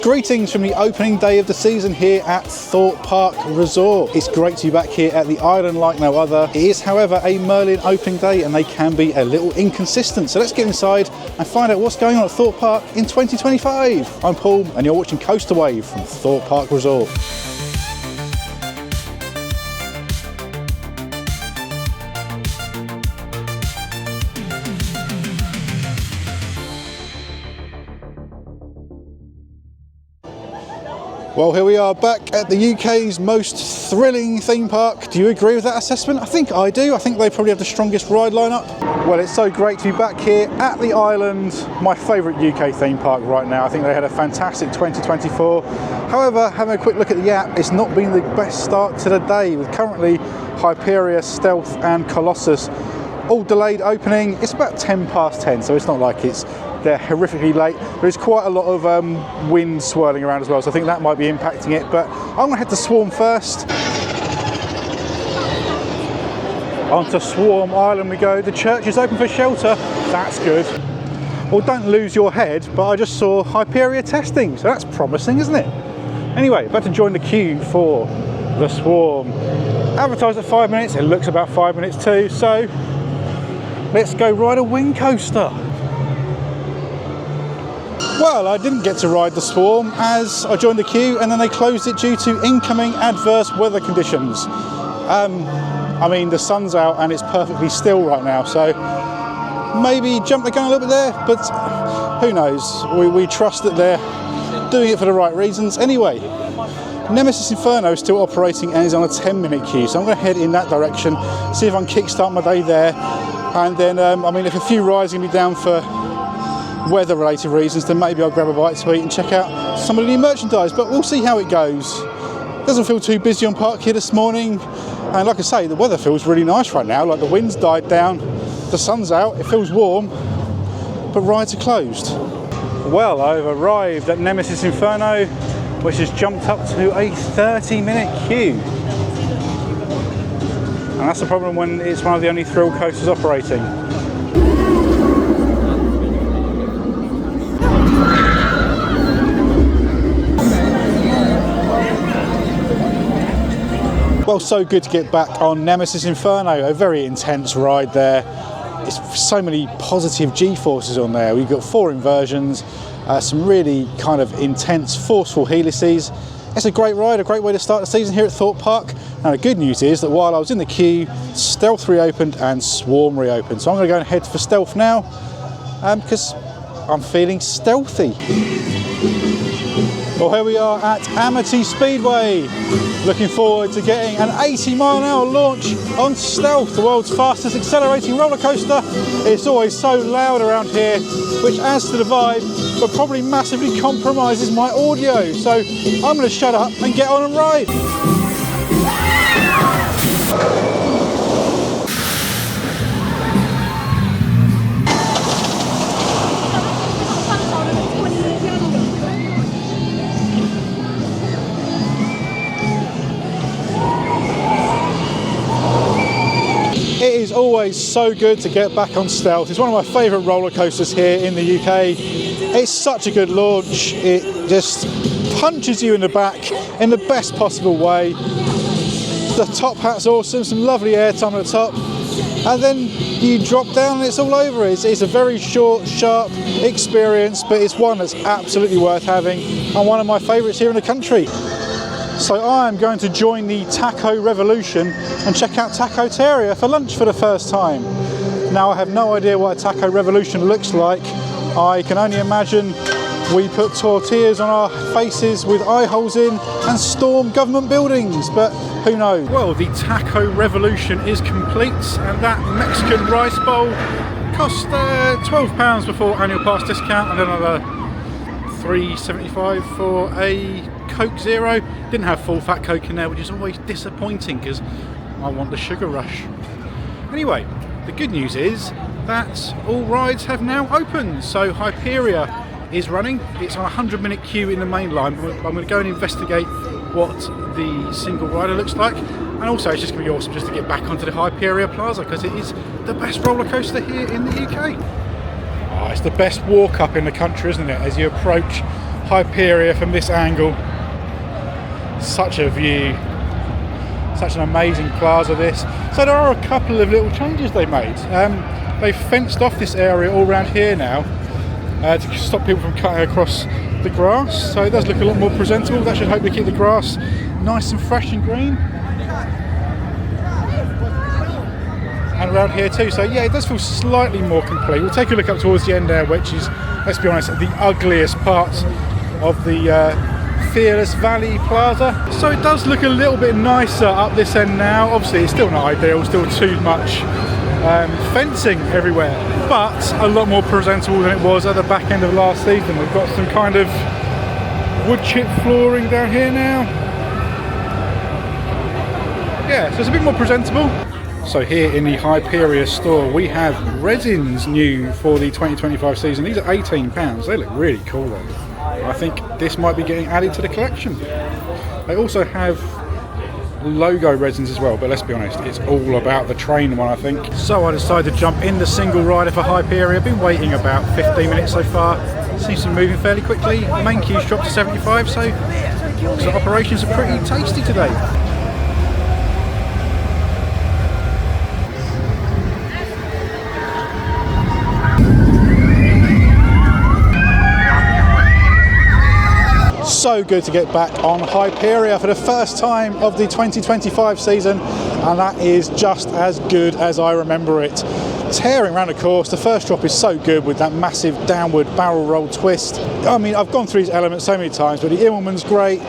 Greetings from the opening day of the season here at Thorpe Park Resort. It's great to be back here at the island like no other. It is, however, a Merlin opening day and they can be a little inconsistent. So let's get inside and find out what's going on at Thorpe Park in 2025. I'm Paul and you're watching Coaster Wave from Thorpe Park Resort. Well, here we are back at the UK's most thrilling theme park. Do you agree with that assessment? I think I do. I think they probably have the strongest ride lineup. Well, it's so great to be back here at the island, my favourite UK theme park right now. I think they had a fantastic 2024. However, having a quick look at the app, it's not been the best start to the day, with currently Hyperia, Stealth and Colossus all delayed opening. It's about 10 past 10, so it's not like they're horrifically late. There's quite a lot of wind swirling around as well, so I think that might be impacting it. But I'm going to head to Swarm first. On to Swarm Island we go. The church is open for shelter. That's good. Well, don't lose your head, but I just saw Hyperia testing, so that's promising, isn't it? Anyway, about to join the queue for the Swarm. Advertised at 5 minutes. It looks about 5 minutes too, so let's go ride a wing coaster. Well, I didn't get to ride the Swarm as I joined the queue and then they closed it due to incoming adverse weather conditions. I mean, the sun's out and it's perfectly still right now, so maybe jump the gun a little bit there, but who knows? We trust that they're doing it for the right reasons. Anyway, Nemesis Inferno is still operating and is on a 10-minute queue, so I'm going to head in that direction, see if I can kickstart my day there. And then, I mean, if a few rides are going to be down for weather-related reasons, then maybe I'll grab a bite to eat and check out some of the new merchandise, but we'll see how it goes. Doesn't feel too busy on park here this morning, and like I say, the weather feels really nice right now. Like, the wind's died down, the sun's out, it feels warm, but rides are closed. Well, I've arrived at Nemesis Inferno, which has jumped up to a 30-minute queue. And that's the problem when it's one of the only thrill coasters operating. Well, so good to get back on Nemesis Inferno, a very intense ride there. It's so many positive G-forces on there. We've got 4 inversions, some really kind of intense, forceful helices. It's a great ride, a great way to start the season here at Thorpe Park. Now the good news is that while I was in the queue, Stealth reopened and Swarm reopened. So I'm going to go and head for Stealth now, because I'm feeling stealthy. Well, here we are at Amity Speedway. Looking forward to getting an 80-mile-an-hour launch on Stealth, the world's fastest accelerating roller coaster. It's always so loud around here, which adds to the vibe, but probably massively compromises my audio. So I'm going to shut up and get on and ride. It is always so good to get back on Stealth. It's one of my favourite roller coasters here in the UK. It's such a good launch. It just punches you in the back in the best possible way. The top hat's awesome, some lovely airtime at the top. And then you drop down and it's all over. It's a very short, sharp experience, but it's one that's absolutely worth having and one of my favourites here in the country. So I'm going to join the Taco Revolution and check out Tacoteria for lunch for the first time. Now, I have no idea what a Taco Revolution looks like. I can only imagine we put tortillas on our faces with eye holes in and storm government buildings, but who knows? Well, the Taco Revolution is complete, and that Mexican rice bowl cost £12 before annual pass discount, and another $3.75 for a Coke Zero. Didn't have full fat Coke in there, which is always disappointing because I want the sugar rush. Anyway, the good news is that all rides have now opened. So Hyperia is running. It's on a 100-minute queue in the main line. I'm going to go and investigate what the single rider looks like, and also it's just going to be awesome just to get back onto the Hyperia Plaza because it is the best roller coaster here in the UK. Oh, it's the best walk up in the country, isn't it, as you approach Hyperia from this angle. Such a view. Such an amazing plaza this. So there are a couple of little changes they made. They've fenced off this area all around here now to stop people from cutting across the grass. So it does look a lot more presentable. That should hopefully keep the grass nice and fresh and green. And around here too. So yeah, it does feel slightly more complete. We'll take a look up towards the end there, which is, let's be honest, the ugliest part of the Fearless Valley Plaza. So it does look a little bit nicer up this end now. Obviously it's still not ideal, still too much fencing everywhere, but a lot more presentable than it was at the back end of last season. We've got some kind of wood chip flooring down here now. Yeah, so it's a bit more presentable. So here in the Hyperia store we have resins new for the 2025 season. These are £18. They look really cool though. I think this might be getting added to the collection. They also have logo resins as well, but let's be honest, it's all about the train one, I think. So I decided to jump in the single rider for Hyperia. I've been waiting about 15 minutes so far. Seems to be moving fairly quickly. The main queue's dropped to 75, so operations are pretty tasty today. So good to get back on Hyperia for the first time of the 2025 season, and that is just as good as I remember it. Tearing around the course, the first drop is so good with that massive downward barrel roll twist. I mean, I've gone through these elements so many times, but the Immelman's great,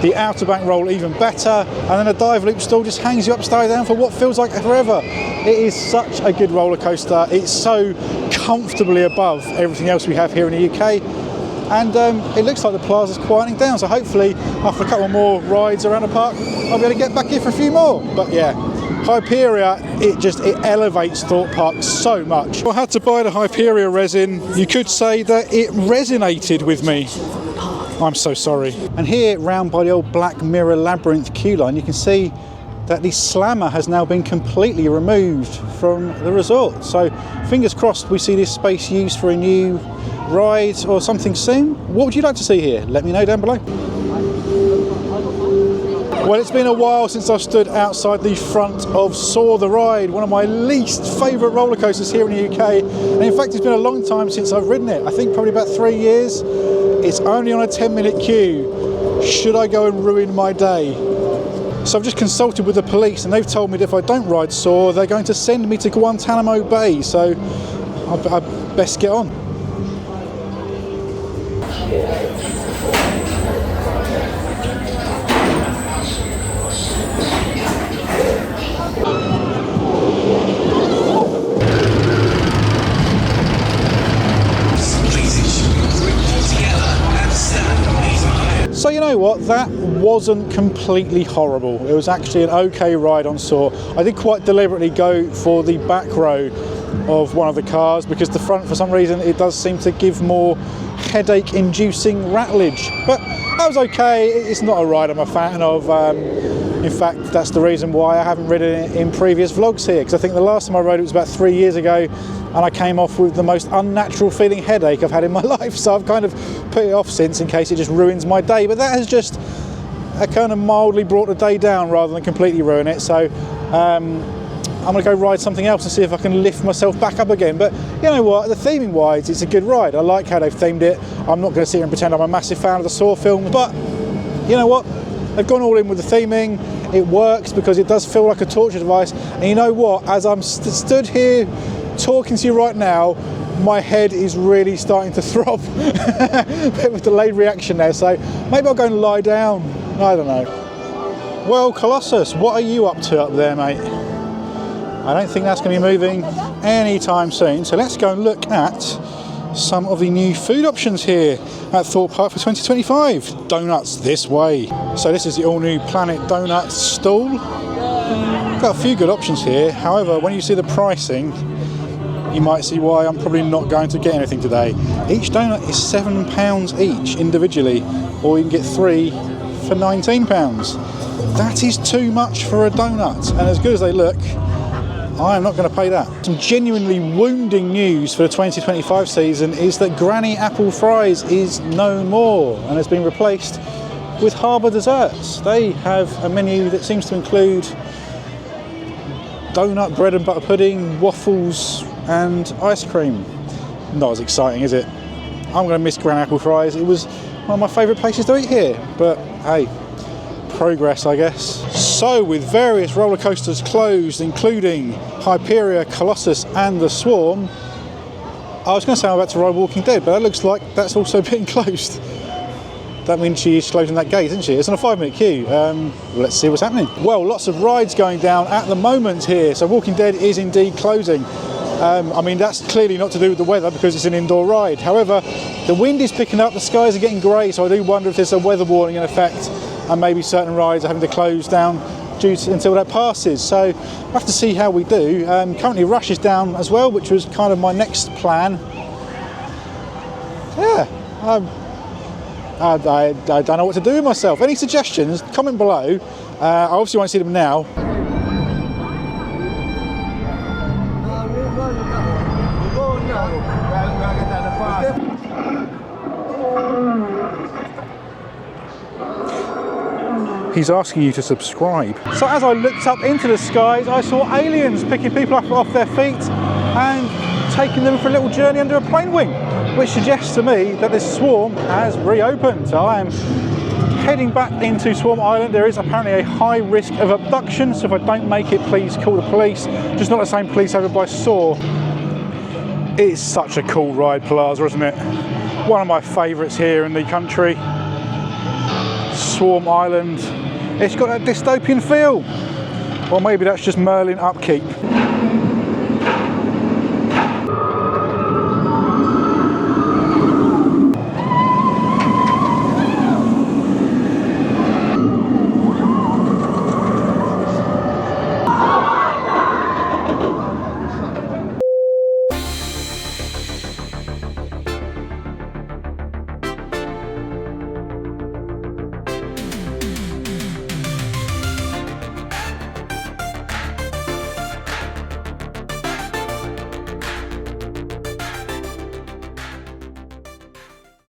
the outer bank roll even better, and then the dive loop stall just hangs you upside down for what feels like forever. It is such a good roller coaster. It's so comfortably above everything else we have here in the UK. And it looks like the plaza's quieting down, so hopefully after a couple more rides around the park I'll be able to get back here for a few more. But yeah, Hyperia, it elevates Thorpe Park so much. I had to buy the Hyperia resin. You could say that it resonated with me. I'm so sorry. And here round by the old Black Mirror Labyrinth queue line, you can see that the slammer has now been completely removed from the resort. So fingers crossed we see this space used for a new ride or something soon. What would you like to see here? Let me know down below. Well, it's been a while since I've stood outside the front of Soar the Ride, one of my least favourite roller coasters here in the UK. And in fact, it's been a long time since I've ridden it. I think probably about 3 years. It's only on a 10-minute queue. Should I go and ruin my day? So I've just consulted with the police and they've told me that if I don't ride Soar, they're going to send me to Guantanamo Bay. So I best get on. So you know what, that wasn't completely horrible. It was actually an okay ride on Soar. I did quite deliberately go for the back row of one of the cars because the front, for some reason, it does seem to give more headache-inducing rattlage. But that was okay. It's not a ride I'm a fan of. In fact, that's the reason why I haven't ridden it in previous vlogs here, because I think the last time I rode it was about 3 years ago and I came off with the most unnatural feeling headache I've had in my life, so I've kind of put it off since in case it just ruins my day. But that has just kind of mildly brought the day down rather than completely ruin it. So I'm going to go ride something else and see if I can lift myself back up again. But you know what, the theming wise, it's a good ride. I like how they've themed it. I'm not going to sit here and pretend I'm a massive fan of the Saw film, but you know what, they've gone all in with the theming. It works because it does feel like a torture device. And you know what, as I'm stood here talking to you right now, my head is really starting to throb. A bit of a delayed reaction there, so maybe I'll go and lie down. I don't know. Well, Colossus, what are you up to up there, mate? I don't think that's going to be moving anytime soon, so let's go and look at some of the new food options here at Thorpe Park for 2025. Donuts this way. So this is the all-new Planet Donuts stall. Got a few good options here, however, when you see the pricing, you might see why I'm probably not going to get anything today. Each donut is £7 each individually, or you can get 3 for £19. That is too much for a donut, and as good as they look, I am not going to pay that. Some genuinely wounding news for the 2025 season is that Granny Apple Fries is no more and has been replaced with Harbour Desserts. They have a menu that seems to include donut, bread and butter pudding, waffles and ice cream. Not as exciting, is it? I'm going to miss Granny Apple Fries. It was one of my favourite places to eat here, but hey, progress, I guess. So with various roller coasters closed, including Hyperia, Colossus and the Swarm, I was going to say I'm about to ride Walking Dead, but it looks like that's also being closed. That means she is closing that gate, isn't she? It's on a 5-minute queue. Let's see what's happening. Well, lots of rides going down at the moment here. So Walking Dead is indeed closing. I mean, that's clearly not to do with the weather because it's an indoor ride. However, the wind is picking up, the skies are getting grey, so I do wonder if there's a weather warning in effect and maybe certain rides are having to close down until that passes. So we'll have to see how we do. Currently Rush is down as well, which was kind of my next plan. Yeah, I don't know what to do with myself. Any suggestions? Comment below. I obviously won't see them now. He's asking you to subscribe. So as I looked up into the skies, I saw aliens picking people up off their feet and taking them for a little journey under a plane wing, which suggests to me that this Swarm has reopened. So I am heading back into Swarm Island. There is apparently a high risk of abduction, so if I don't make it, please call the police. Just not the same police over by Saw. It's such a cool ride, Plaza, isn't it? One of my favourites here in the country. Swarm Island. It's got that dystopian feel. Or maybe that's just Merlin upkeep.